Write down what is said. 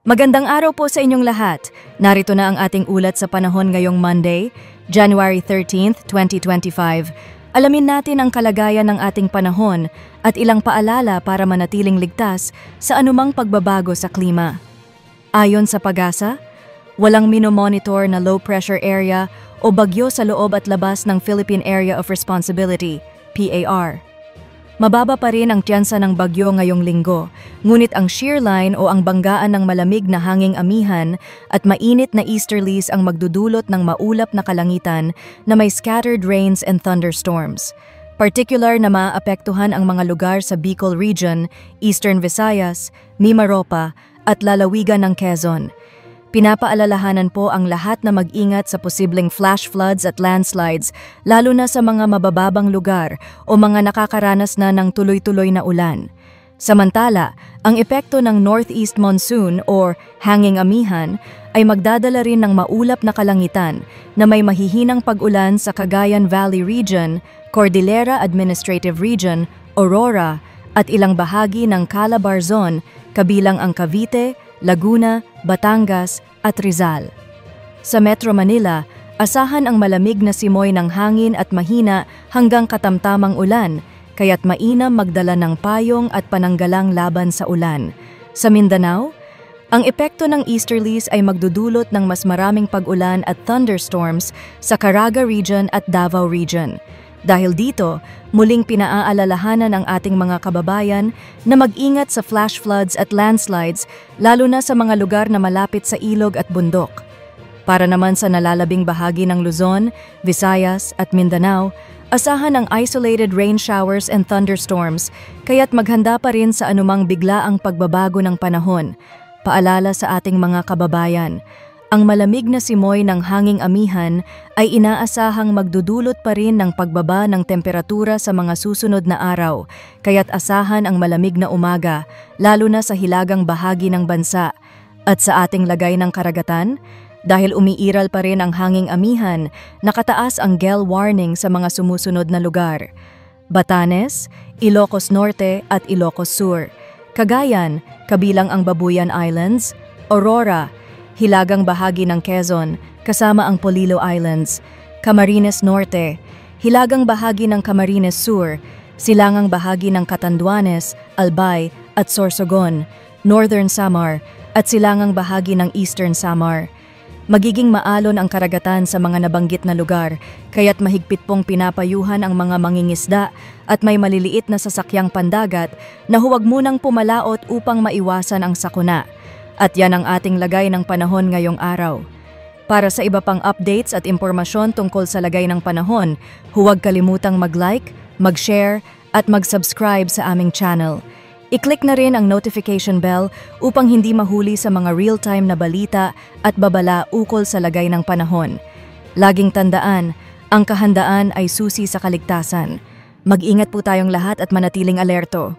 Magandang araw po sa inyong lahat. Narito na ang ating ulat sa panahon ngayong Monday, January 13th, 2025. Alamin natin ang kalagayan ng ating panahon at ilang paalala para manatiling ligtas sa anumang pagbabago sa klima. Ayon sa PAGASA, walang minomonitor na low pressure area o bagyo sa loob at labas ng Philippine Area of Responsibility, PAR. Mababa pa rin ang tyansa ng bagyo ngayong linggo, ngunit ang shear line o ang banggaan ng malamig na hanging amihan at mainit na easterlies ang magdudulot ng maulap na kalangitan na may scattered rains and thunderstorms. Particular na maapektuhan ang mga lugar sa Bicol Region, Eastern Visayas, Mimaropa at lalawigan ng Quezon. Pinapaalalahanan po ang lahat na mag-ingat sa posibleng flash floods at landslides, lalo na sa mga mabababang lugar o mga nakakaranas na ng tuloy-tuloy na ulan. Samantala, ang epekto ng northeast monsoon or hanging amihan ay magdadala rin ng maulap na kalangitan na may mahihinang pag-ulan sa Cagayan Valley Region, Cordillera Administrative Region, Aurora at ilang bahagi ng Calabarzon, kabilang ang Cavite, Laguna, Batangas at Rizal. Sa Metro Manila, asahan ang malamig na simoy ng hangin at mahina hanggang katamtamang ulan, kaya't mainam magdala ng payong at pananggalang laban sa ulan. Sa Mindanao, ang epekto ng easterlies ay magdudulot ng mas maraming pag-ulan at thunderstorms sa Caraga Region at Davao Region. Dahil dito, muling pinaaalalahanan ang ating mga kababayan na mag-ingat sa flash floods at landslides, lalo na sa mga lugar na malapit sa ilog at bundok. Para naman sa nalalabing bahagi ng Luzon, Visayas at Mindanao, asahan ang isolated rain showers and thunderstorms, kaya't maghanda pa rin sa anumang biglaang pagbabago ng panahon. Paalala sa ating mga kababayan, ang malamig na simoy ng hanging amihan ay inaasahang magdudulot pa rin ng pagbaba ng temperatura sa mga susunod na araw, kaya't asahan ang malamig na umaga, lalo na sa hilagang bahagi ng bansa. At sa ating lagay ng karagatan, dahil umiiral pa rin ang hanging amihan, nakataas ang gale warning sa mga sumusunod na lugar: Batanes, Ilocos Norte at Ilocos Sur, Cagayan, kabilang ang Babuyan Islands, Aurora, hilagang bahagi ng Quezon, kasama ang Polillo Islands, Camarines Norte, hilagang bahagi ng Camarines Sur, silangang bahagi ng Catanduanes, Albay at Sorsogon, Northern Samar at silangang bahagi ng Eastern Samar. Magiging maalon ang karagatan sa mga nabanggit na lugar, kaya't mahigpit pong pinapayuhan ang mga mangingisda at may maliliit na sasakyang pandagat na huwag munang pumalaot upang maiwasan ang sakuna. At yan ang ating lagay ng panahon ngayong araw. Para sa iba pang updates at impormasyon tungkol sa lagay ng panahon, huwag kalimutang mag-like, mag-share at mag-subscribe sa aming channel. I-click na rin ang notification bell upang hindi mahuli sa mga real-time na balita at babala ukol sa lagay ng panahon. Laging tandaan, ang kahandaan ay susi sa kaligtasan. Mag-ingat po tayong lahat at manatiling alerto.